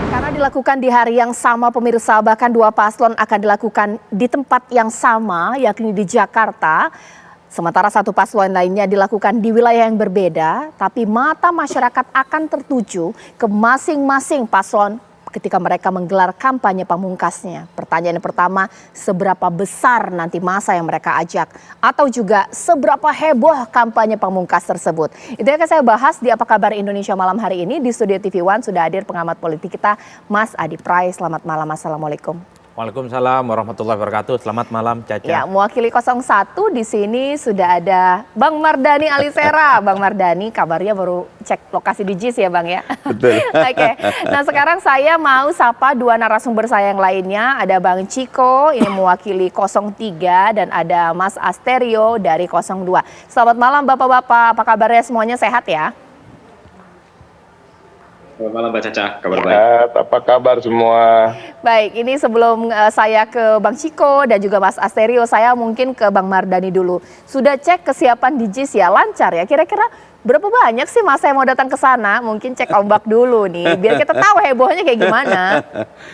Karena dilakukan di hari yang sama pemirsa, bahkan dua paslon akan dilakukan di tempat yang sama, yakni di Jakarta. Sementara satu paslon lainnya dilakukan di wilayah yang berbeda, tapi mata masyarakat akan tertuju ke masing-masing paslon ketika mereka menggelar kampanye pamungkasnya. Pertanyaan yang pertama, seberapa besar nanti masa yang mereka ajak? Atau juga seberapa heboh kampanye pamungkas tersebut? Itu yang akan saya bahas di Apa Kabar Indonesia malam hari ini. Di studio TV One sudah hadir pengamat politik kita, Mas Adi Pray. Selamat malam, Assalamualaikum. Waalaikumsalam warahmatullahi wabarakatuh. Selamat malam, Caca. Ya, mewakili 01 di sini sudah ada Bang Mardhani Alisera. Bang Mardhani, kabarnya baru cek lokasi di JIS ya, Bang ya? Betul. Oke. Nah, sekarang saya mau sapa dua narasumber saya yang lainnya. Ada Bang Ciko, ini mewakili 03, dan ada Mas Asterio dari 02. Selamat malam Bapak-bapak, apa kabarnya, semuanya sehat ya? Selamat malam Mbak Caca, kabar baik. Apa kabar semua? Baik, ini sebelum saya ke Bang Ciko dan juga Mas Asterio, saya mungkin ke Bang Mardhani dulu. Sudah cek kesiapan di JIS ya, lancar ya? Kira-kira berapa banyak sih masa yang mau datang ke sana? Mungkin cek ombak dulu nih, biar kita tahu hebohnya kayak gimana.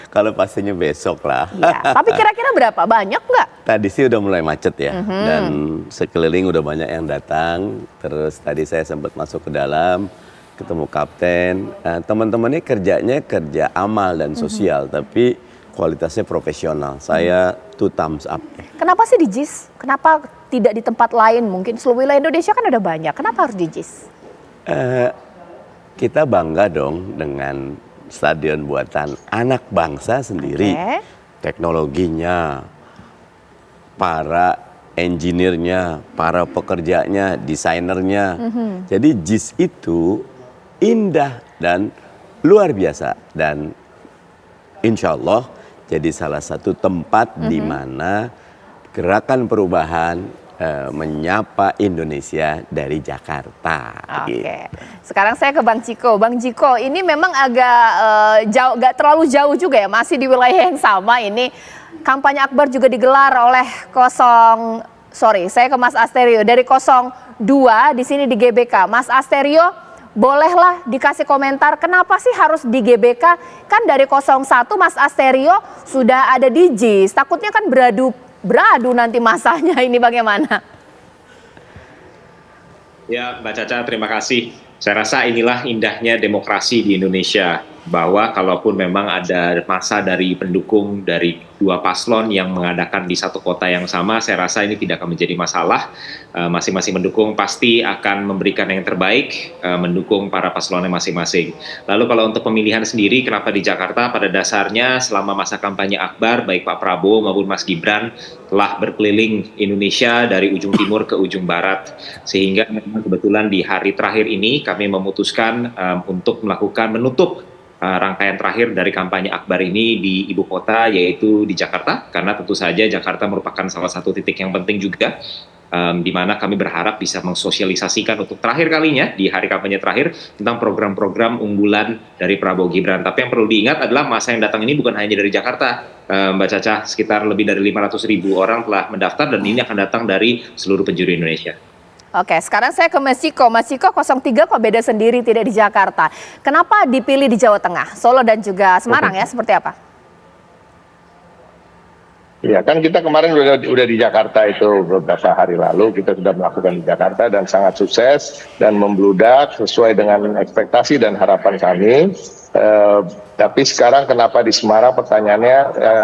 Kalau pastinya besok lah. Ya, tapi kira-kira berapa? Banyak nggak? Tadi sih udah mulai macet ya, dan sekeliling udah banyak yang datang. Terus tadi saya sempat masuk ke dalam, ketemu kapten, teman-teman ini kerjanya kerja amal dan sosial, tapi kualitasnya profesional. Saya two thumbs up. Kenapa sih di JIS? Kenapa tidak di tempat lain? Mungkin seluruh wilayah Indonesia kan ada banyak. Kenapa harus di JIS? Kita bangga dong dengan stadion buatan anak bangsa sendiri. Teknologinya, para engineer-nya, para pekerjanya, desainernya. Jadi JIS itu indah dan luar biasa, dan insya Allah jadi salah satu tempat di mana gerakan perubahan menyapa Indonesia dari Jakarta. Oke, sekarang saya ke Bang Ciko. Bang Ciko, ini memang agak jauh, gak terlalu jauh juga ya, masih di wilayah yang sama ini. Kampanye akbar juga digelar oleh saya ke Mas Asterio dari 02 di sini di GBK. Mas Asterio, bolehlah dikasih komentar kenapa sih harus di GBK? Kan dari 01 Mas Asterio sudah ada di JIS. Takutnya kan beradu nanti masanya, ini bagaimana? Ya Mbak Caca, terima kasih. Saya rasa inilah indahnya demokrasi di Indonesia, bahwa kalaupun memang ada masa dari pendukung dari dua paslon yang mengadakan di satu kota yang sama, saya rasa ini tidak akan menjadi masalah. Masing-masing mendukung pasti akan memberikan yang terbaik, mendukung para paslonnya masing-masing. Lalu kalau untuk pemilihan sendiri, kenapa di Jakarta? Pada dasarnya selama masa kampanye akbar, baik Pak Prabowo maupun Mas Gibran telah berkeliling Indonesia dari ujung timur ke ujung barat. Sehingga memang kebetulan di hari terakhir ini kami memutuskan untuk menutup rangkaian terakhir dari kampanye akbar ini di ibu kota, yaitu di Jakarta, karena tentu saja Jakarta merupakan salah satu titik yang penting juga, di mana kami berharap bisa mensosialisasikan untuk terakhir kalinya di hari kampanye terakhir tentang program-program unggulan dari Prabowo Gibran. Tapi yang perlu diingat adalah masa yang datang ini bukan hanya dari Jakarta, Mbak Caca, sekitar lebih dari 500.000 orang telah mendaftar, dan ini akan datang dari seluruh penjuru Indonesia. Oke, sekarang saya ke Mas Ciko. Mas Ciko, 03 kok beda sendiri, tidak di Jakarta. Kenapa dipilih di Jawa Tengah, Solo dan juga Semarang ya? Seperti apa? Ya kan kita kemarin udah di Jakarta itu beberapa hari lalu, kita sudah melakukan di Jakarta dan sangat sukses dan membludak sesuai dengan ekspektasi dan harapan kami. Tapi sekarang kenapa di Semarang, pertanyaannya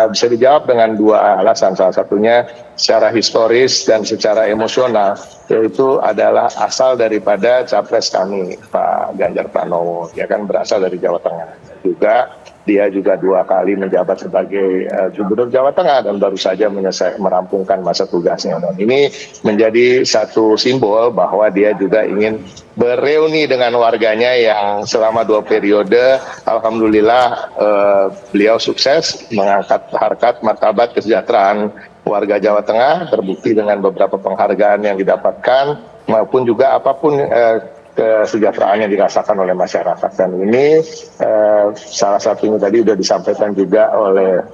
bisa dijawab dengan dua alasan. Salah satunya secara historis dan secara emosional, yaitu adalah asal daripada capres kami, Pak Ganjar Pranowo. Dia kan berasal dari Jawa Tengah. Dia juga 2 kali menjabat sebagai Gubernur Jawa Tengah dan baru saja merampungkan masa tugasnya. Dan ini menjadi satu simbol bahwa dia juga ingin bereuni dengan warganya yang selama 2 periode, alhamdulillah beliau sukses mengangkat harkat martabat kesejahteraan warga Jawa Tengah, terbukti dengan beberapa penghargaan yang didapatkan maupun juga apapun kesejahteraan yang dirasakan oleh masyarakat. Dan ini salah satunya tadi sudah disampaikan juga oleh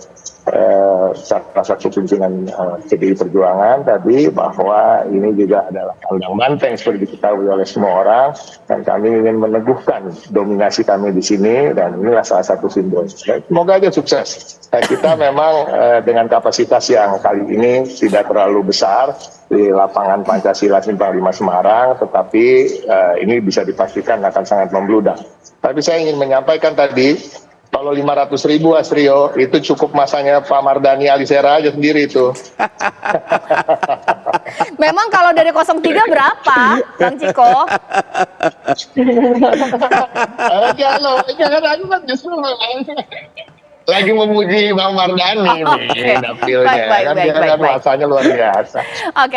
salah satu pimpinan PDI Perjuangan tadi, bahwa ini juga adalah kandang banteng seperti diketahui oleh semua orang, dan kami ingin meneguhkan dominasi kami di sini, dan inilah salah satu simbol. Semoga aja sukses. Nah, kita memang dengan kapasitas yang kali ini tidak terlalu besar di lapangan Pancasila Simpang 5 Semarang, tetapi ini bisa dipastikan akan sangat membludak. Tapi saya ingin menyampaikan tadi, kalau 500.000 Astrio, itu cukup masanya Pak Mardhani Alisera aja sendiri itu. Memang kalau dari 03 berapa, Bang Ciko? Jangan aku kan justru lagi memuji Bang Mardhani nih dapilnya. Baik. Masanya luar biasa. Oke.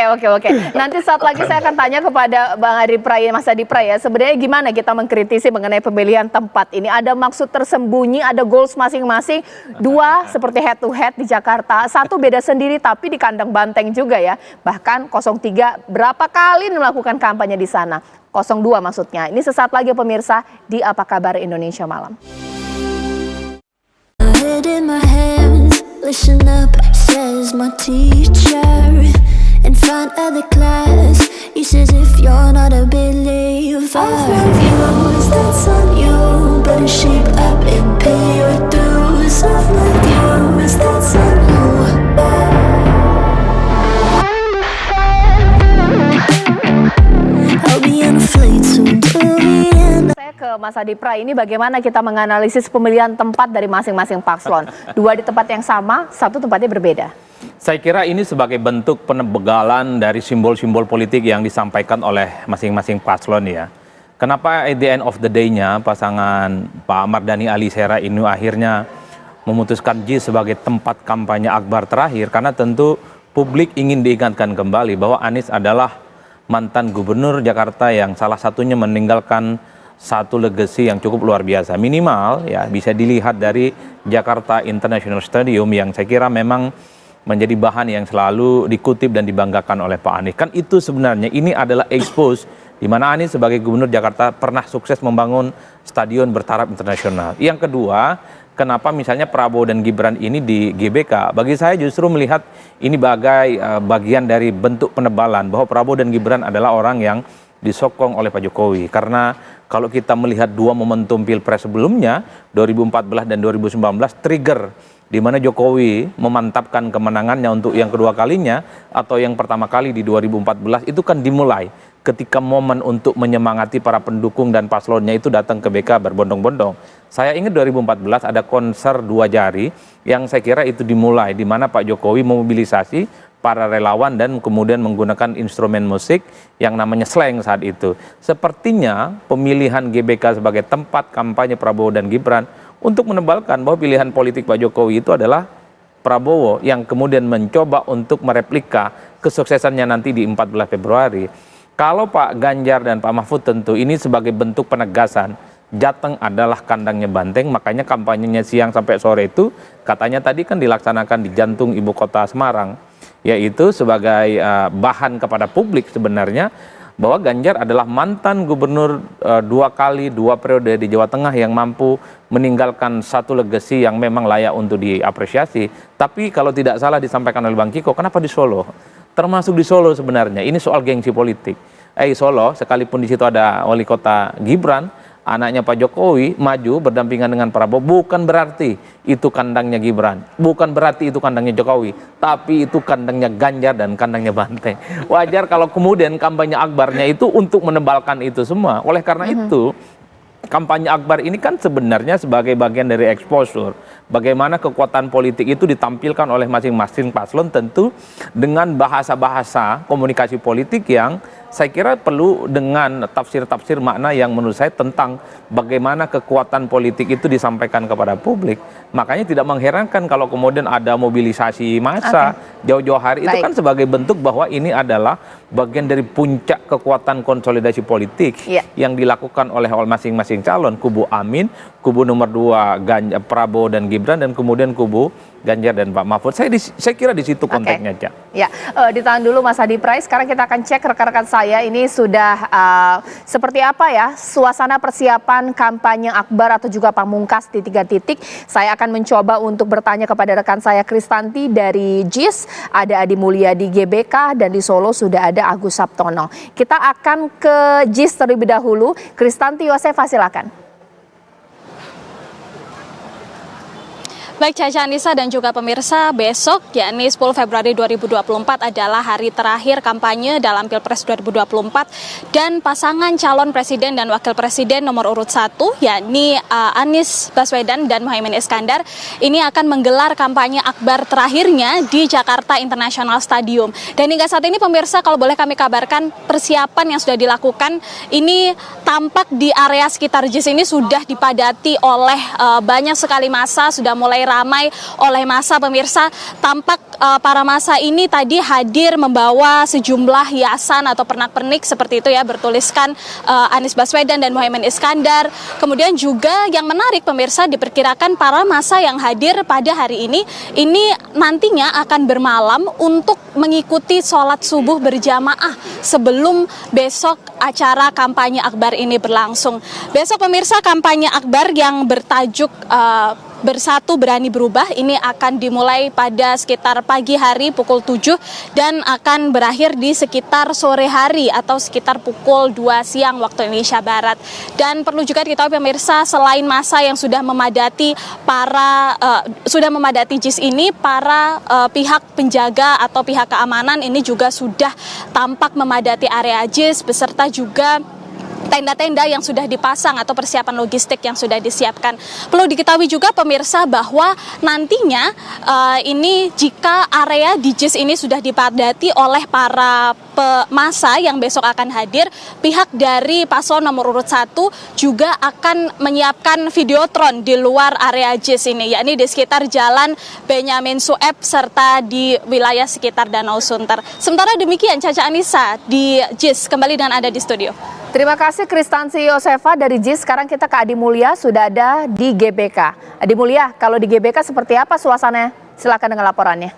Nanti saat lagi saya akan tanya kepada Bang Adi Pray, Mas Adi Pray ya. Sebenarnya gimana kita mengkritisi mengenai pemilihan tempat ini? Ada maksud tersembunyi, ada goals masing-masing. Dua seperti head to head di Jakarta, satu beda sendiri tapi di kandang banteng juga ya. Bahkan 03 berapa kali melakukan kampanye di sana? 02 maksudnya. Ini sesaat lagi pemirsa di Apa Kabar Indonesia Malam. Head in my hands, listen up, says my teacher. In front of the class, he says if you're not a believer, I've views, that's on you. Better shape up and pay your dues. I've views, that's on you. I'll be on a flight soon to Vienna. Saya ke Mas Adi Pray, ini bagaimana kita menganalisis pemilihan tempat dari masing-masing paslon? Dua di tempat yang sama, satu tempatnya berbeda. Saya kira ini sebagai bentuk penegalan dari simbol-simbol politik yang disampaikan oleh masing-masing paslon ya. Kenapa at the end of the day-nya pasangan Pak Mardhani Alisera ini akhirnya memutuskan JIS sebagai tempat kampanye akbar terakhir? Karena tentu publik ingin diingatkan kembali bahwa Anies adalah mantan gubernur Jakarta yang salah satunya meninggalkan satu legacy yang cukup luar biasa. Minimal ya bisa dilihat dari Jakarta International Stadium yang saya kira memang menjadi bahan yang selalu dikutip dan dibanggakan oleh Pak Anies. Kan itu sebenarnya ini adalah expose di mana Anies sebagai gubernur Jakarta pernah sukses membangun stadion bertaraf internasional. Yang kedua, kenapa misalnya Prabowo dan Gibran ini di GBK? Bagi saya justru melihat ini bagai bagian dari bentuk penebalan bahwa Prabowo dan Gibran adalah orang yang disokong oleh Pak Jokowi. Karena kalau kita melihat dua momentum Pilpres sebelumnya, 2014 dan 2019, trigger di mana Jokowi memantapkan kemenangannya untuk yang kedua kalinya atau yang pertama kali di 2014 itu kan dimulai ketika momen untuk menyemangati para pendukung dan paslonnya itu datang ke BK berbondong-bondong. Saya ingat 2014 ada konser Dua Jari yang saya kira itu dimulai di mana Pak Jokowi memobilisasi para relawan dan kemudian menggunakan instrumen musik yang namanya slang saat itu. Sepertinya pemilihan GBK sebagai tempat kampanye Prabowo dan Gibran untuk menebalkan bahwa pilihan politik Pak Jokowi itu adalah Prabowo yang kemudian mencoba untuk mereplika kesuksesannya nanti di 14 Februari. Kalau Pak Ganjar dan Pak Mahfud tentu ini sebagai bentuk penegasan Jateng adalah kandangnya banteng, makanya kampanyenya siang sampai sore itu katanya tadi kan dilaksanakan di jantung ibu kota Semarang, yaitu sebagai bahan kepada publik sebenarnya bahwa Ganjar adalah mantan gubernur 2 kali 2 periode di Jawa Tengah yang mampu meninggalkan satu legacy yang memang layak untuk diapresiasi. Tapi kalau tidak salah disampaikan oleh Bang Ciko, kenapa di Solo? Termasuk di Solo sebenarnya, ini soal gengsi politik. Solo, sekalipun di situ ada wali kota Gibran, anaknya Pak Jokowi maju berdampingan dengan Prabowo, bukan berarti itu kandangnya Gibran, bukan berarti itu kandangnya Jokowi, tapi itu kandangnya Ganjar dan kandangnya Banteng. Wajar kalau kemudian kampanye akbarnya itu untuk menebalkan itu semua. Oleh karena itu, kampanye akbar ini kan sebenarnya sebagai bagian dari exposure. Bagaimana kekuatan politik itu ditampilkan oleh masing-masing paslon, tentu dengan bahasa-bahasa komunikasi politik yang saya kira perlu dengan tafsir-tafsir makna yang menurut saya tentang bagaimana kekuatan politik itu disampaikan kepada publik. Makanya tidak mengherankan kalau kemudian ada mobilisasi massa jauh-jauh hari. Itu kan sebagai bentuk bahwa ini adalah bagian dari puncak kekuatan konsolidasi politik yang dilakukan oleh masing-masing calon. Kubu Amin, kubu nomor 2 Prabowo dan Gibran, dan kemudian kubu Ganjar dan Pak Mahfud. Saya kira di situ konteksnya, Cak. Ya, ditahan dulu Mas Adi Pray. Sekarang kita akan cek rekan-rekan saya ini sudah seperti apa ya suasana persiapan kampanye akbar atau juga pamungkas di 3 titik. Saya akan mencoba untuk bertanya kepada rekan saya Kristanti dari JIS, ada Adi Mulya di GBK, dan di Solo sudah ada Agus Saptono. Kita akan ke JIS terlebih dahulu. Kristanti Yosefa, silakan. Baik Caca Anissa dan juga pemirsa, besok yakni 10 Februari 2024 adalah hari terakhir kampanye dalam Pilpres 2024 dan pasangan calon presiden dan wakil presiden nomor urut 1 yakni Anies Baswedan dan Muhaimin Iskandar ini akan menggelar kampanye akbar terakhirnya di Jakarta International Stadium. Dan hingga saat ini pemirsa, kalau boleh kami kabarkan, persiapan yang sudah dilakukan ini tampak di area sekitar JIS ini sudah dipadati oleh banyak sekali massa, sudah mulai ramai oleh massa pemirsa. Tampak para massa ini tadi hadir membawa sejumlah hiasan atau pernak-pernik seperti itu ya, bertuliskan Anies Baswedan dan Muhaimin Iskandar. Kemudian juga yang menarik pemirsa, diperkirakan para massa yang hadir pada hari ini nantinya akan bermalam untuk mengikuti sholat subuh berjamaah sebelum besok acara kampanye akbar ini berlangsung. Besok pemirsa, kampanye akbar yang bertajuk Bersatu Berani Berubah ini akan dimulai pada sekitar pagi hari pukul 7 dan akan berakhir di sekitar sore hari atau sekitar pukul 2 siang waktu Indonesia Barat. Dan perlu juga diketahui pemirsa, selain massa yang sudah memadati JIS ini, para pihak penjaga atau pihak keamanan ini juga sudah tampak memadati area JIS beserta juga tenda-tenda yang sudah dipasang atau persiapan logistik yang sudah disiapkan. Perlu diketahui juga pemirsa bahwa nantinya ini jika area di JIS ini sudah dipadati oleh para massa yang besok akan hadir, pihak dari paslon nomor urut 1 juga akan menyiapkan videotron di luar area JIS ini, yakni di sekitar Jalan Benyamin Sueb serta di wilayah sekitar Danau Sunter. Sementara demikian Caca Anissa di JIS, kembali dengan Anda di studio. Terima kasih Kristanti Yosefa dari JIS. Sekarang kita ke Adi Mulya, sudah ada di GBK. Adi Mulya, kalau di GBK seperti apa suasananya? Silakan dengan laporannya.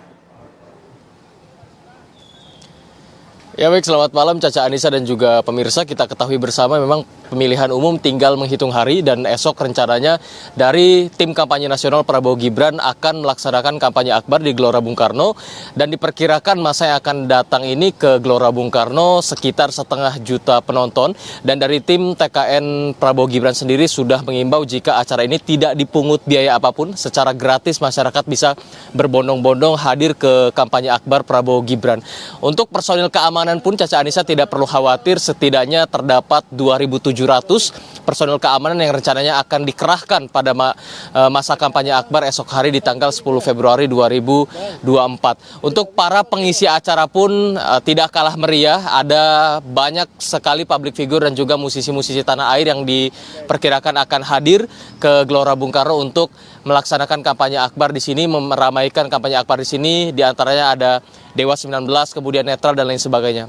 Ya baik, selamat malam Caca Anissa dan juga pemirsa. Kita ketahui bersama memang pemilihan umum tinggal menghitung hari dan esok rencananya dari tim kampanye nasional Prabowo Gibran akan melaksanakan kampanye akbar di Gelora Bung Karno, dan diperkirakan masa yang akan datang ini ke Gelora Bung Karno sekitar 500 juta penonton. Dan dari tim TKN Prabowo Gibran sendiri sudah mengimbau jika acara ini tidak dipungut biaya apapun, secara gratis masyarakat bisa berbondong-bondong hadir ke kampanye akbar Prabowo Gibran. Untuk personil keamanan pun Caca Anissa tidak perlu khawatir, setidaknya terdapat 2.700 personil keamanan yang rencananya akan dikerahkan pada masa kampanye akbar esok hari di tanggal 10 Februari 2024. Untuk para pengisi acara pun tidak kalah meriah, ada banyak sekali public figure dan juga musisi-musisi tanah air yang diperkirakan akan hadir ke Gelora Bung Karno untuk melaksanakan kampanye akbar di sini, meramaikan kampanye akbar di sini. Di antaranya ada Dewa 19, kemudian Netral dan lain sebagainya.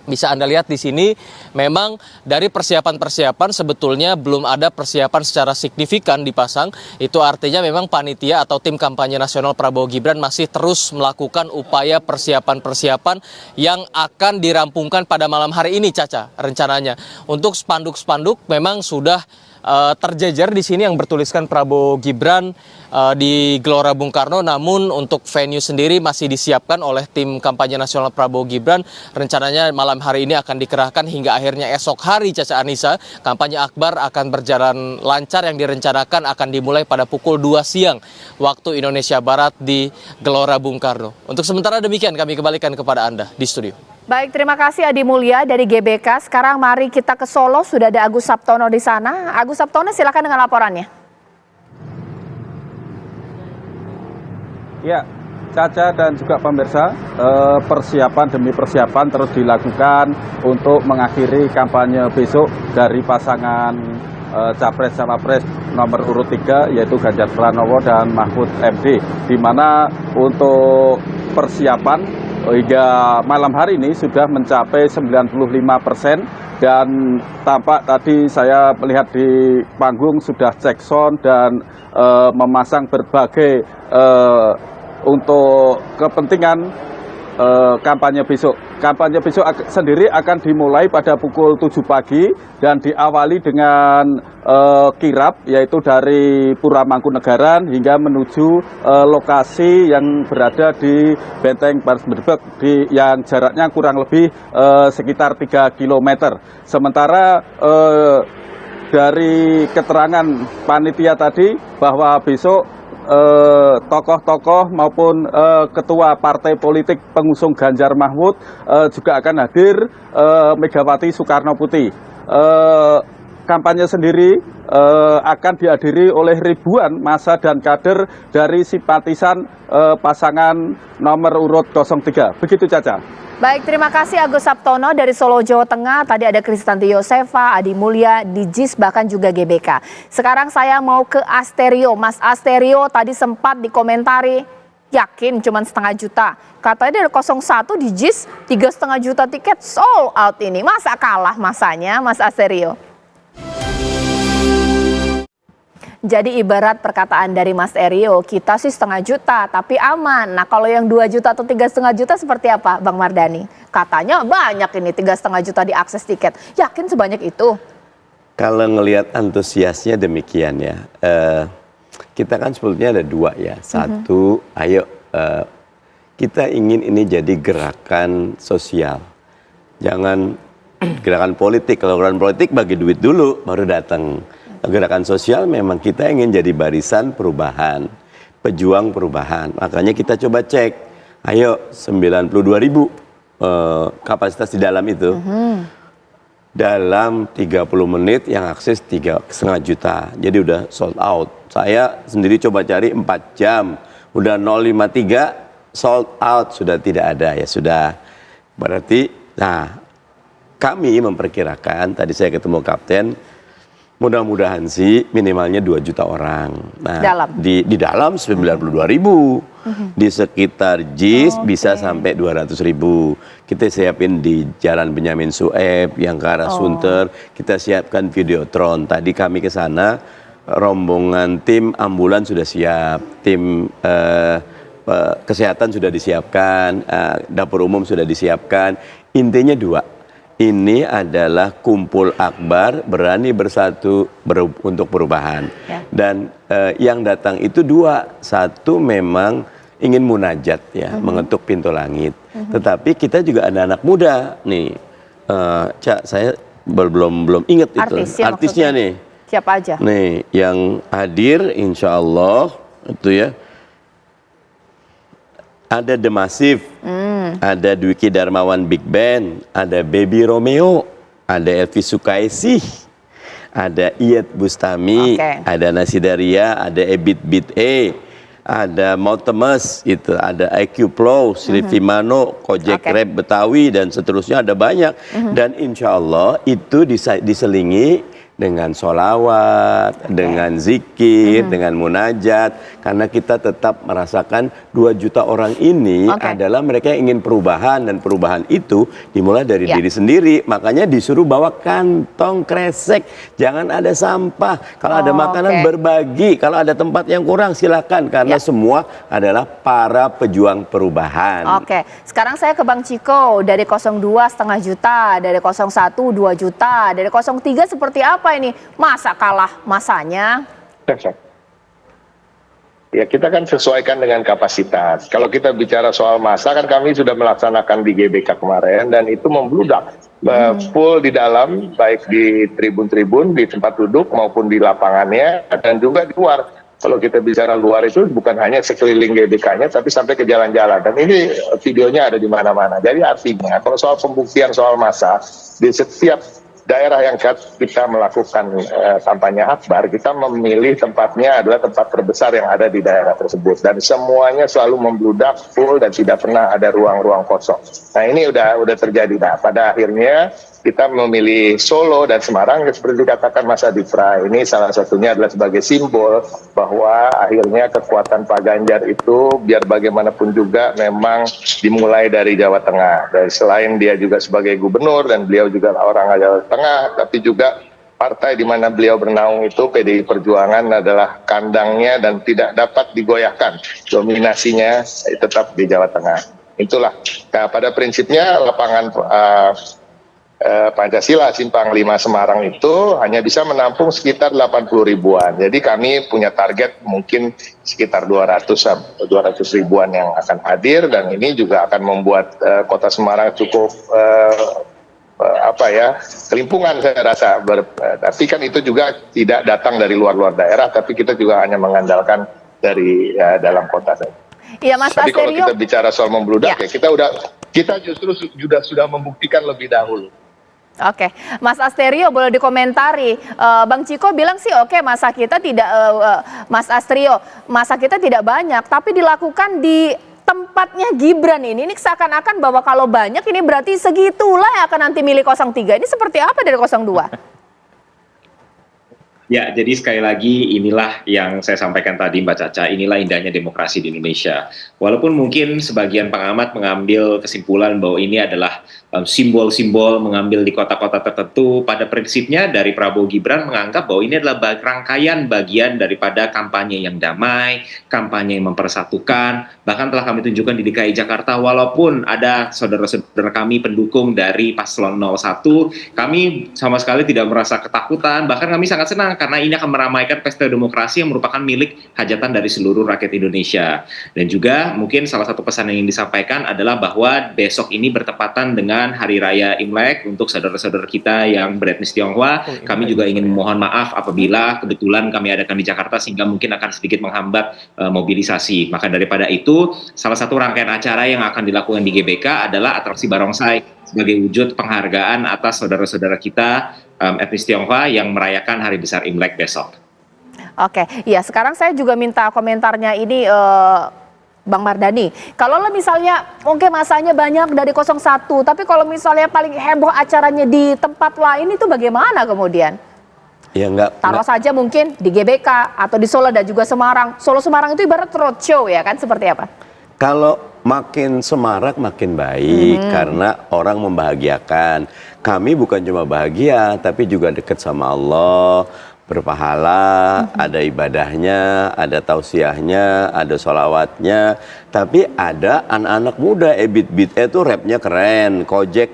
Bisa Anda lihat di sini, memang dari persiapan-persiapan sebetulnya belum ada persiapan secara signifikan dipasang. Itu artinya memang panitia atau tim kampanye nasional Prabowo Gibran masih terus melakukan upaya persiapan-persiapan yang akan dirampungkan pada malam hari ini, Caca, rencananya. Untuk spanduk-spanduk memang sudah terjejer di sini yang bertuliskan Prabowo Gibran di Gelora Bung Karno, namun untuk venue sendiri masih disiapkan oleh tim kampanye nasional Prabowo Gibran. Rencananya malam hari ini akan dikerahkan hingga akhirnya esok hari, Caca Anissa. Kampanye akbar akan berjalan lancar, yang direncanakan akan dimulai pada pukul 2 siang waktu Indonesia Barat di Gelora Bung Karno. Untuk sementara demikian, kami kembalikan kepada Anda di studio. Baik, terima kasih Adi Mulya dari GBK. Sekarang mari kita ke Solo, sudah ada Agus Saptono di sana. Agus Saptono, silakan dengan laporannya. Ya, Caca dan juga pemirsa, persiapan demi persiapan terus dilakukan untuk mengakhiri kampanye besok dari pasangan Capres-Cawapres nomor urut 3, yaitu Ganjar Pranowo dan Mahfud MD, di mana untuk persiapan hingga malam hari ini sudah mencapai 95% dan tampak tadi saya melihat di panggung sudah cek sound dan memasang berbagai untuk kepentingan kampanye besok. Kampanye besok sendiri akan dimulai pada pukul 7 pagi dan diawali dengan kirap, yaitu dari Pura Mangkunegaran hingga menuju lokasi yang berada di Benteng Paris-Medebek yang jaraknya kurang lebih sekitar 3 km. Sementara dari keterangan panitia tadi bahwa besok tokoh-tokoh maupun ketua partai politik pengusung Ganjar Mahfud juga akan hadir, Megawati Soekarno Putri. Kampanye sendiri akan dihadiri oleh ribuan massa dan kader dari simpatisan pasangan nomor urut 03. Begitu, Caca. Baik, terima kasih Agus Sabtono dari Solo, Jawa Tengah. Tadi ada Kristanti Yosefa, Adi Mulya, di JIS, bahkan juga GBK. Sekarang saya mau ke Asterio. Mas Asterio tadi sempat dikomentari, yakin cuma 1,5 juta. Katanya dari 01 di JIS 3,5 juta tiket sold out ini. Masa kalah masanya, Mas Asterio? Jadi ibarat perkataan dari Mas Erio, kita sih 1,5 juta tapi aman. Nah kalau yang 2 juta atau 3,5 juta seperti apa Bang Mardhani? Katanya banyak ini 3,5 juta diakses tiket. Yakin sebanyak itu? Kalau ngelihat antusiasnya demikian ya. Kita kan sebetulnya ada 2 ya. Satu, ayo kita ingin ini jadi gerakan sosial. Jangan gerakan politik. Kalau gerakan politik bagi duit dulu baru datang. Gerakan sosial memang kita ingin jadi barisan perubahan, pejuang perubahan. Makanya kita coba cek, ayo 92.000 kapasitas di dalam itu. Dalam 30 menit yang akses 3,5 juta. Jadi udah sold out. Saya sendiri coba cari 4 jam. Udah 053 sold out, sudah tidak ada ya sudah. Berarti, nah kami memperkirakan, tadi saya ketemu kapten, mudah-mudahan sih minimalnya 2 juta orang. Nah, di dalam 92.000. Di sekitar JIS bisa sampai 200.000. Kita siapin di Jalan Benyamin Sueb yang ke arah Sunter. Kita siapkan videotron. Tadi kami ke sana, rombongan tim ambulan sudah siap, tim kesehatan sudah disiapkan, dapur umum sudah disiapkan. Intinya 2. Ini adalah kumpul akbar, berani bersatu untuk perubahan. Ya. Dan yang datang itu 2. Satu memang ingin munajat ya, mengetuk pintu langit. Tetapi kita juga ada anak muda nih. Cak, saya belum ingat itu. Artisnya nih. Siapa aja? Nih, yang hadir insya Allah itu ya. Ada The Massive, ada Dwiki Darmawan Big Band, ada Baby Romeo, ada Elvi Sukaesih, ada Iyeth Bustami, ada Nasidaria, ada Ebit Beat E, ada Mautemes, itu ada IQ Flow, Sylvie Mano, Kojek Rap Betawi, dan seterusnya ada banyak. Dan insya Allah itu diselingi dengan sholawat, dengan zikir, dengan munajat, karena kita tetap merasakan 2 juta orang ini adalah mereka yang ingin perubahan, dan perubahan itu dimulai dari diri sendiri. Makanya disuruh bawa kantong kresek, jangan ada sampah. Kalau ada makanan berbagi, kalau ada tempat yang kurang silakan, karena semua adalah para pejuang perubahan. Sekarang saya ke Bang Ciko, dari 02 1,5 juta, dari 01 2 juta, dari 03 seperti apa ini? Masa kalah masanya? Ya kita kan sesuaikan dengan kapasitas. Kalau kita bicara soal masa kan kami sudah melaksanakan di GBK kemarin dan itu membludak full di dalam, baik di tribun-tribun, di tempat duduk maupun di lapangannya dan juga di luar. Kalau kita bicara luar itu bukan hanya sekeliling GBK-nya tapi sampai ke jalan-jalan, dan ini videonya ada di mana-mana. Jadi artinya kalau soal pembuktian soal masa, di setiap daerah yang kita melakukan kampanye akbar, kita memilih tempatnya adalah tempat terbesar yang ada di daerah tersebut, dan semuanya selalu membludak full dan tidak pernah ada ruang-ruang kosong. Nah ini udah terjadi. Nah pada akhirnya kita memilih Solo dan Semarang seperti dikatakan Mas Adi Pray. Ini salah satunya adalah sebagai simbol bahwa akhirnya kekuatan Pak Ganjar itu biar bagaimanapun juga memang dimulai dari Jawa Tengah. Dan selain dia juga sebagai gubernur dan beliau juga orang Jawa Tengah, tapi juga partai di mana beliau bernaung itu PDI Perjuangan adalah kandangnya dan tidak dapat digoyahkan. Dominasinya tetap di Jawa Tengah. Itulah. Nah, pada prinsipnya lapangan Pancasila Simpang 5 Semarang itu hanya bisa menampung sekitar 80 ribuan. Jadi kami punya target mungkin sekitar 200 ribuan yang akan hadir, dan ini juga akan membuat kota Semarang cukup kelimpungan saya rasa. Tapi kan itu juga tidak datang dari luar daerah, tapi kita juga hanya mengandalkan dari dalam kota saja. Iya, Mas Tapi kalau Asterio. kita bicara soal membludak ya kita justru sudah membuktikan lebih dahulu. Oke, Mas Asterio boleh dikomentari. Bang Ciko bilang sih oke, masa kita tidak, Mas Asterio, masa kita tidak banyak, tapi dilakukan di tempatnya Gibran ini seakan-akan bahwa kalau banyak ini berarti segitulah yang akan nanti milih 03. Ini seperti apa dari 02? Ya, jadi sekali lagi inilah yang saya sampaikan tadi Mbak Caca, inilah indahnya demokrasi di Indonesia. Walaupun mungkin sebagian pengamat mengambil kesimpulan bahwa ini adalah simbol-simbol mengambil di kota-kota tertentu, pada prinsipnya dari Prabowo Gibran menganggap bahwa ini adalah rangkaian bagian daripada kampanye yang damai, kampanye yang mempersatukan. Bahkan telah kami tunjukkan di DKI Jakarta, walaupun ada saudara-saudara kami pendukung dari paslon 01, kami sama sekali tidak merasa ketakutan, bahkan kami sangat senang karena ini akan meramaikan pesta demokrasi yang merupakan milik hajatan dari seluruh rakyat Indonesia. Dan juga mungkin salah satu pesan yang ingin disampaikan adalah bahwa besok ini bertepatan dengan Hari Raya Imlek. Untuk saudara-saudara kita yang beretnis Tionghoa, kami juga ingin memohon maaf apabila kebetulan kami adakan di Jakarta sehingga mungkin akan sedikit menghambat mobilisasi. Maka daripada itu, salah satu rangkaian acara yang akan dilakukan di GBK adalah atraksi barongsai sebagai wujud penghargaan atas saudara-saudara kita etnis Tionghoa yang merayakan Hari Besar Imlek besok. Oke, ya sekarang saya juga minta komentarnya ini Bang Mardhani. Kalau misalnya oke masanya banyak dari 01, tapi kalau misalnya paling heboh acaranya di tempat lain itu bagaimana kemudian? Ya Taruh saja mungkin di GBK atau di Solo dan juga Semarang. Solo Semarang itu ibarat roadshow ya kan, seperti apa? Kalau makin semarak makin baik karena orang membahagiakan. Kami bukan cuma bahagia tapi juga dekat sama Allah, berpahala, ada ibadahnya, ada tausiahnya, ada sholawatnya. Tapi ada anak-anak muda, beat-beatnya itu rapnya keren, Kojek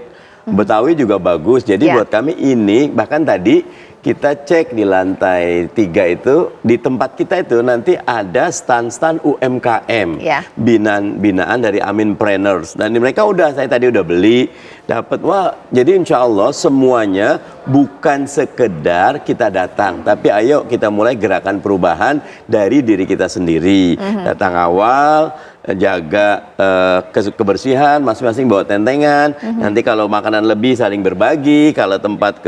Betawi juga bagus. Jadi buat kami ini, bahkan tadi kita cek di lantai 3 itu, di tempat kita itu nanti ada stand-stand UMKM, binaan dari Aminpreneurs. Dan mereka saya tadi udah beli, dapat. Wah, jadi insya Allah semuanya bukan sekedar kita datang, tapi ayo kita mulai gerakan perubahan dari diri kita sendiri. Datang awal, jaga kebersihan, masing-masing bawa tentengan. Nanti kalau makanan lebih saling berbagi, kalau tempat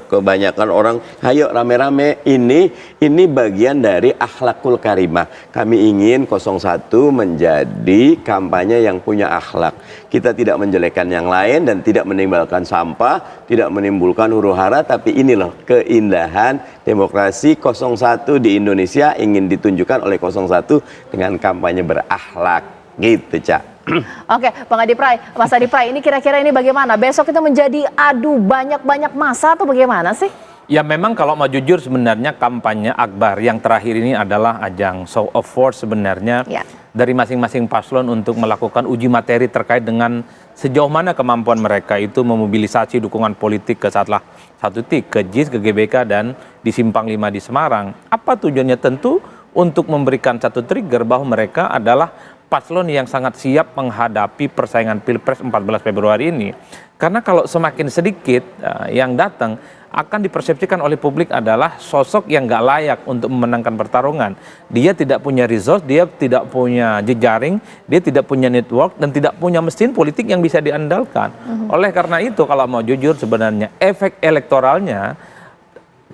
kebanyakan orang, ayo rame-rame. Ini bagian dari akhlakul karimah. Kami ingin 01 menjadi kampanye yang punya akhlak. Kita tidak menjelekkan yang lain dan tidak menimbulkan sampah, tidak menimbulkan huru-hara, tapi ini loh keindahan demokrasi 01 di Indonesia ingin ditunjukkan oleh 01 dengan kampanye berakhlak. Gitu, Cak. Oke, Bang Adi Pray, Mas Adi Pray, ini kira-kira ini bagaimana? Besok kita menjadi adu banyak-banyak massa atau bagaimana sih? Ya memang kalau mau jujur sebenarnya kampanye akbar yang terakhir ini adalah ajang show of force sebenarnya dari masing-masing paslon untuk melakukan uji materi terkait dengan sejauh mana kemampuan mereka itu memobilisasi dukungan politik ke satu titik, ke JIS, ke GBK, dan di Simpang 5 di Semarang. Apa tujuannya? Tentu untuk memberikan satu trigger bahwa mereka adalah paslon yang sangat siap menghadapi persaingan Pilpres 14 Februari ini. Karena kalau semakin sedikit yang datang, akan dipersepsikan oleh publik adalah sosok yang gak layak untuk memenangkan pertarungan. Dia tidak punya resource, dia tidak punya jejaring, dia tidak punya network, dan tidak punya mesin politik yang bisa diandalkan. Oleh karena itu, kalau mau jujur sebenarnya efek elektoralnya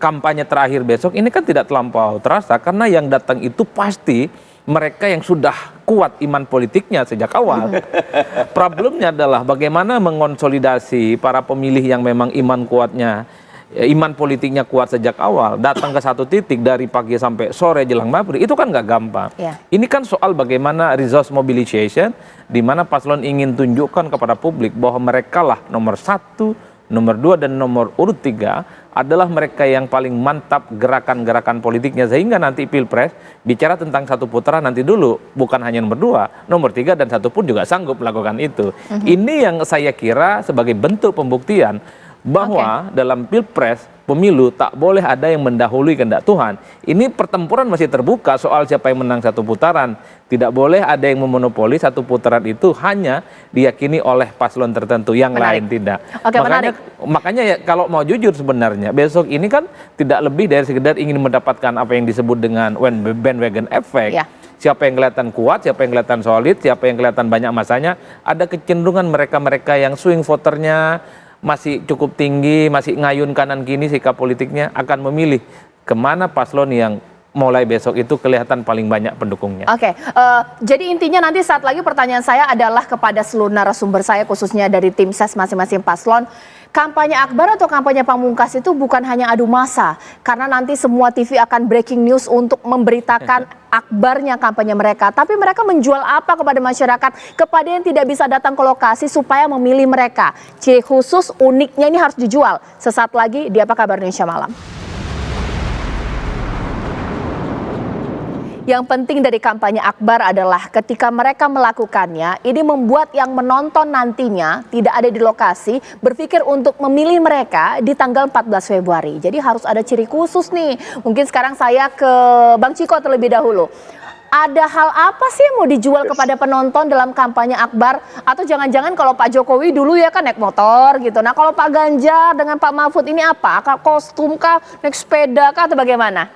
kampanye terakhir besok ini kan tidak terlampau terasa, karena yang datang itu pasti mereka yang sudah kuat iman politiknya sejak awal. Problemnya adalah bagaimana mengonsolidasi para pemilih yang memang iman politiknya kuat sejak awal, datang ke satu titik dari pagi sampai sore jelang maghrib, itu kan nggak gampang. Ini kan soal bagaimana resource mobilization, di mana paslon ingin tunjukkan kepada publik bahwa mereka lah nomor 1, nomor 2, dan nomor urut 3 adalah mereka yang paling mantap gerakan-gerakan politiknya, sehingga nanti Pilpres bicara tentang satu putaran nanti dulu, bukan hanya nomor 2, nomor 3 dan 1 pun juga sanggup melakukan itu. Ini yang saya kira sebagai bentuk pembuktian bahwa dalam Pilpres, pemilu tak boleh ada yang mendahului kehendak Tuhan. Ini pertempuran masih terbuka soal siapa yang menang satu putaran. Tidak boleh ada yang memonopoli satu putaran itu hanya diyakini oleh paslon tertentu, yang lain tidak. Makanya ya, kalau mau jujur sebenarnya besok ini kan tidak lebih dari sekedar ingin mendapatkan apa yang disebut dengan bandwagon effect. Siapa yang kelihatan kuat, siapa yang kelihatan solid, siapa yang kelihatan banyak masanya. Ada kecenderungan mereka-mereka yang swing voternya masih cukup tinggi, masih ngayun kanan kiri sikap politiknya, akan memilih kemana paslon yang mulai besok itu kelihatan paling banyak pendukungnya. Jadi intinya nanti saat lagi pertanyaan saya adalah kepada seluruh narasumber saya, khususnya dari tim ses masing-masing paslon. Kampanye akbar atau kampanye pamungkas itu bukan hanya adu massa, karena nanti semua TV akan breaking news untuk memberitakan akbarnya kampanye mereka. Tapi mereka menjual apa kepada masyarakat, kepada yang tidak bisa datang ke lokasi supaya memilih mereka. Ciri khusus uniknya ini harus dijual. Sesaat lagi di Apa Kabar Indonesia Malam. Yang penting dari kampanye akbar adalah ketika mereka melakukannya, ini membuat yang menonton nantinya tidak ada di lokasi berpikir untuk memilih mereka di tanggal 14 Februari. Jadi harus ada ciri khusus nih. Mungkin sekarang saya ke Bang Ciko terlebih dahulu. Ada hal apa sih yang mau dijual kepada penonton dalam kampanye akbar? Atau jangan-jangan kalau Pak Jokowi dulu ya kan naik motor gitu. Nah kalau Pak Ganjar dengan Pak Mahfud ini apa? Kostum kah, naik sepeda kah, atau bagaimana?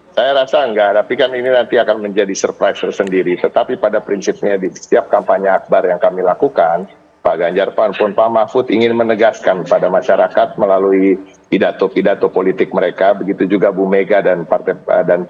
Saya rasa enggak, tapi kan ini nanti akan menjadi surprise tersendiri. Tetapi pada prinsipnya di setiap kampanye akbar yang kami lakukan, Pak Ganjar maupun Pak Mahfud ingin menegaskan pada masyarakat melalui pidato-pidato politik mereka, begitu juga Bu Mega dan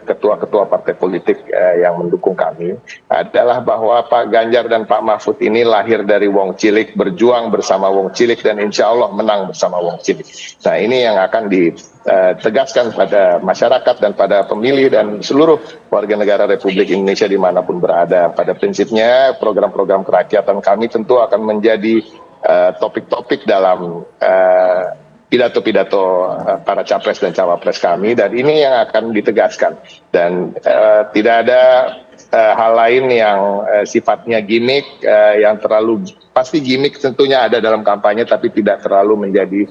ketua-ketua partai politik yang mendukung kami, adalah bahwa Pak Ganjar dan Pak Mahfud ini lahir dari Wong Cilik, berjuang bersama Wong Cilik, dan insya Allah menang bersama Wong Cilik. Nah ini yang akan ditegaskan pada masyarakat dan pada pemilih dan seluruh warga negara Republik Indonesia dimanapun berada. Pada prinsipnya program-program kerakyatan kami tentu akan menjadi topik-topik dalam pidato-pidato para capres dan cawapres kami, dan ini yang akan ditegaskan, dan tidak ada hal lain yang sifatnya gimmick, yang terlalu pasti gimmick tentunya ada dalam kampanye, tapi tidak terlalu menjadi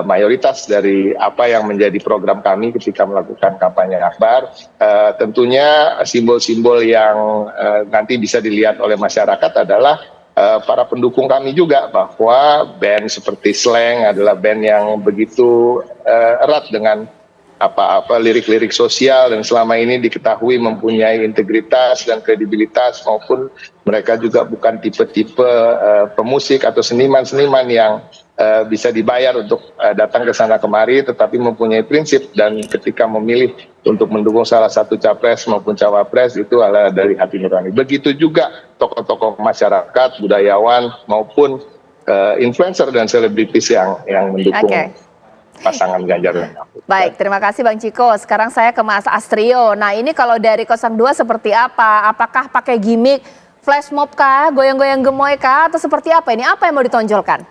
mayoritas dari apa yang menjadi program kami ketika melakukan kampanye akbar. Tentunya simbol-simbol yang nanti bisa dilihat oleh masyarakat adalah para pendukung kami juga, bahwa band seperti Slang adalah band yang begitu erat dengan apa-apa lirik-lirik sosial, dan selama ini diketahui mempunyai integritas dan kredibilitas, maupun mereka juga bukan tipe-tipe pemusik atau seniman-seniman yang bisa dibayar untuk datang ke sana kemari, tetapi mempunyai prinsip, dan ketika memilih untuk mendukung salah satu capres maupun cawapres itu adalah dari hati nurani. Begitu juga tokoh-tokoh masyarakat, budayawan maupun influencer dan selebritis yang mendukung pasangan Ganjar dan Mahfud. Baik, terima kasih Bang Ciko. Sekarang saya ke Mas Astrio. Nah ini kalau dari 02 seperti apa? Apakah pakai gimmick flash mob kah, goyang-goyang gemoy kah, atau seperti apa ini? Apa yang mau ditonjolkan?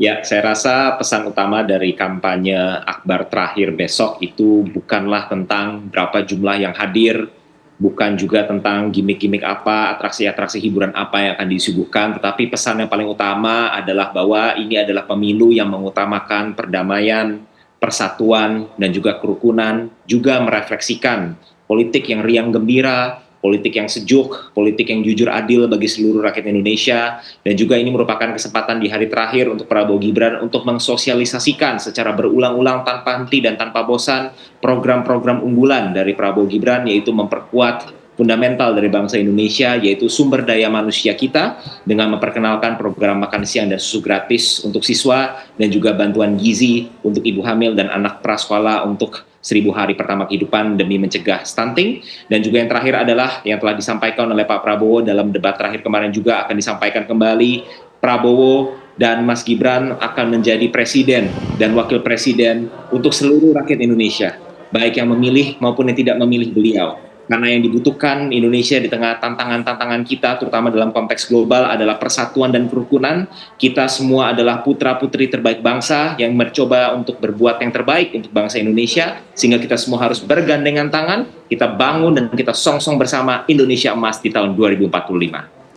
Ya, saya rasa pesan utama dari kampanye akbar terakhir besok itu bukanlah tentang berapa jumlah yang hadir, bukan juga tentang gimmick-gimmick apa, atraksi-atraksi hiburan apa yang akan disuguhkan, tetapi pesan yang paling utama adalah bahwa ini adalah pemilu yang mengutamakan perdamaian, persatuan, dan juga kerukunan, juga merefleksikan politik yang riang gembira, politik yang sejuk, politik yang jujur adil bagi seluruh rakyat Indonesia, dan juga ini merupakan kesempatan di hari terakhir untuk Prabowo Gibran untuk mensosialisasikan secara berulang-ulang tanpa henti dan tanpa bosan program-program unggulan dari Prabowo Gibran, yaitu memperkuat fundamental dari bangsa Indonesia, yaitu sumber daya manusia kita, dengan memperkenalkan program makan siang dan susu gratis untuk siswa, dan juga bantuan gizi untuk ibu hamil dan anak prasekolah untuk 1000 hari pertama kehidupan demi mencegah stunting. Dan juga yang terakhir adalah yang telah disampaikan oleh Pak Prabowo dalam debat terakhir kemarin juga akan disampaikan kembali, Prabowo dan Mas Gibran akan menjadi presiden dan wakil presiden untuk seluruh rakyat Indonesia, baik yang memilih maupun yang tidak memilih beliau. Karena yang dibutuhkan Indonesia di tengah tantangan-tantangan kita, terutama dalam konteks global, adalah persatuan dan kerukunan. Kita semua adalah putra-putri terbaik bangsa yang mencoba untuk berbuat yang terbaik untuk bangsa Indonesia, sehingga kita semua harus bergandengan tangan, kita bangun dan kita song-song bersama Indonesia Emas di tahun 2045.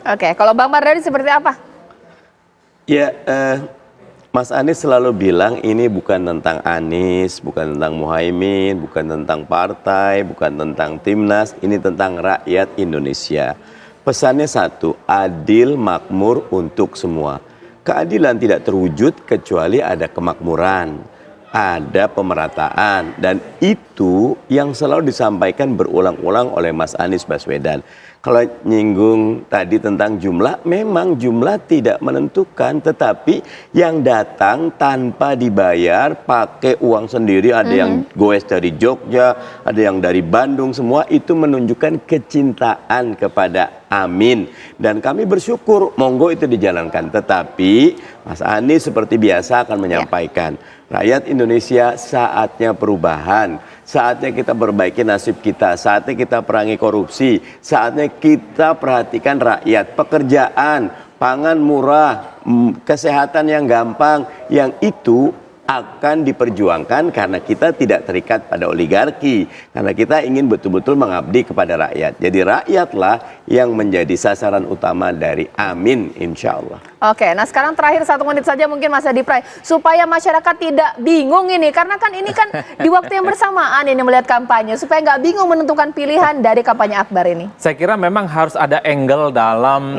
Oke, kalau Bang Mardhani seperti apa? Ya, Mas Anies selalu bilang ini bukan tentang Anies, bukan tentang Muhaimin, bukan tentang partai, bukan tentang timnas, ini tentang rakyat Indonesia. Pesannya satu, adil, makmur untuk semua. Keadilan tidak terwujud kecuali ada kemakmuran, ada pemerataan, dan itu yang selalu disampaikan berulang-ulang oleh Mas Anies Baswedan. Kalau nyinggung tadi tentang jumlah, memang jumlah tidak menentukan, tetapi yang datang tanpa dibayar, pakai uang sendiri, ada yang goes dari Jogja, ada yang dari Bandung, semua itu menunjukkan kecintaan kepada Amin. Dan kami bersyukur, monggo itu dijalankan. Tetapi Mas Anies seperti biasa akan menyampaikan, rakyat Indonesia saatnya perubahan, saatnya kita perbaiki nasib kita, saatnya kita perangi korupsi, saatnya kita perhatikan rakyat, pekerjaan, pangan murah, kesehatan yang gampang, yang itu akan diperjuangkan karena kita tidak terikat pada oligarki, karena kita ingin betul-betul mengabdi kepada rakyat. Jadi rakyatlah yang menjadi sasaran utama dari Amin, insya Allah. Oke, nah sekarang terakhir 1 menit saja mungkin Mas Adi Pray, supaya masyarakat tidak bingung ini, karena kan ini kan di waktu yang bersamaan ini melihat kampanye, supaya nggak bingung menentukan pilihan dari kampanye akbar ini. Saya kira memang harus ada angle dalam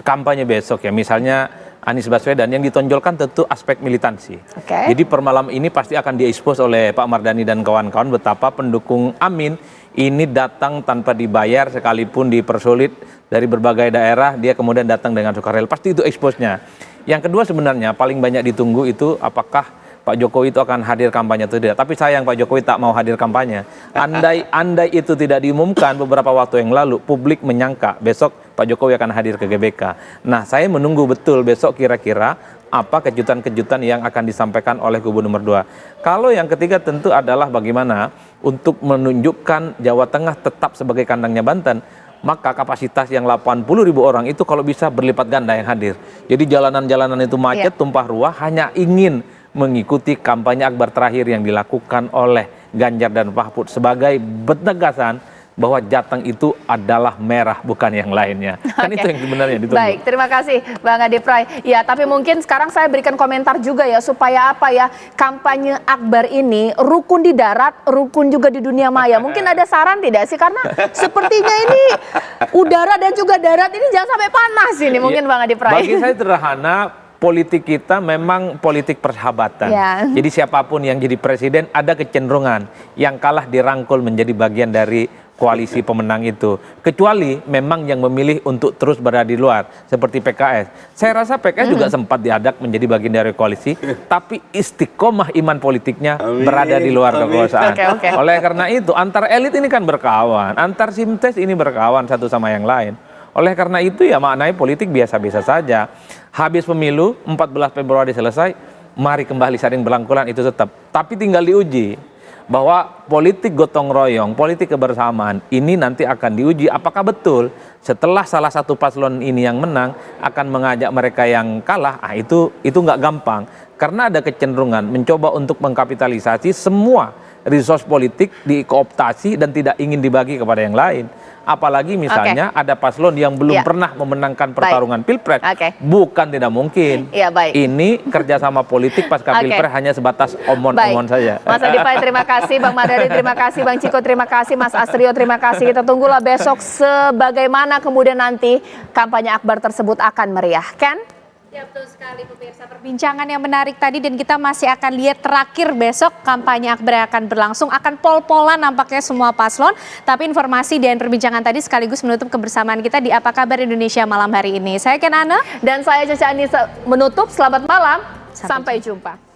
kampanye besok ya, misalnya Anies Baswedan yang ditonjolkan tentu aspek militansi. Jadi per malam ini pasti akan diekspos oleh Pak Mardhani dan kawan-kawan betapa pendukung Amin ini datang tanpa dibayar, sekalipun dipersulit dari berbagai daerah, dia kemudian datang dengan sukarela. Pasti itu eksposnya. Yang kedua sebenarnya paling banyak ditunggu itu apakah Pak Jokowi itu akan hadir kampanye atau tidak. Tapi sayang Pak Jokowi tak mau hadir kampanye. Andai itu tidak diumumkan beberapa waktu yang lalu, publik menyangka besok Pak Jokowi akan hadir ke GBK. Nah, saya menunggu betul besok kira-kira apa kejutan-kejutan yang akan disampaikan oleh kubu nomor 2. Kalau yang ketiga tentu adalah bagaimana untuk menunjukkan Jawa Tengah tetap sebagai kandangnya Banten, maka kapasitas yang 80.000 orang itu kalau bisa berlipat ganda yang hadir. Jadi jalanan-jalanan itu macet, tumpah ruah, hanya ingin mengikuti kampanye akbar terakhir yang dilakukan oleh Ganjar dan Mahfud sebagai penegasan bahwa Jateng itu adalah merah, bukan yang lainnya. Kan itu yang sebenarnya ditunggu. Baik, terima kasih Bang Adi Pray. Ya, tapi mungkin sekarang saya berikan komentar juga ya, supaya apa ya, kampanye akbar ini rukun di darat, rukun juga di dunia maya. Mungkin ada saran tidak sih? Karena sepertinya ini udara dan juga darat ini jangan sampai panas ini, mungkin Bang Adi Pray. Bagi saya sederhana, politik kita memang politik persahabatan. Jadi siapapun yang jadi presiden ada kecenderungan yang kalah dirangkul menjadi bagian dari koalisi pemenang itu. Kecuali memang yang memilih untuk terus berada di luar, seperti PKS. Saya rasa PKS juga sempat diadak menjadi bagian dari koalisi, tapi istiqomah iman politiknya berada di luar kekuasaan. Oleh karena itu, antar elit ini kan berkawan, antar simtes ini berkawan satu sama yang lain. Oleh karena itu ya maknanya politik biasa-biasa saja. Habis pemilu, 14 Februari selesai, mari kembali saling berangkulan, itu tetap. Tapi tinggal diuji bahwa politik gotong royong, politik kebersamaan ini nanti akan diuji apakah betul setelah salah satu paslon ini yang menang akan mengajak mereka yang kalah. Itu nggak gampang karena ada kecenderungan mencoba untuk mengkapitalisasi semua resource politik, dikooptasi dan tidak ingin dibagi kepada yang lain. Apalagi misalnya ada paslon yang belum pernah memenangkan pertarungan pilpres. Bukan tidak mungkin. Ini kerjasama politik pasca pilpres hanya sebatas omon-omon saja. Mas Adi Pray, terima kasih. Bang Mardhani, terima kasih. Bang Ciko, terima kasih. Mas Astrio, terima kasih. Kita tunggulah besok sebagaimana kemudian nanti kampanye akbar tersebut akan meriah. Ken? Ya, betul sekali pemirsa, perbincangan yang menarik tadi, dan kita masih akan lihat terakhir besok kampanye akbar yang akan berlangsung, akan pol-polan nampaknya semua paslon. Tapi informasi dan perbincangan tadi sekaligus menutup kebersamaan kita di Apa Kabar Indonesia malam hari ini. Saya Ken Ana dan saya Caca Anissa menutup. Selamat malam, sampai jumpa.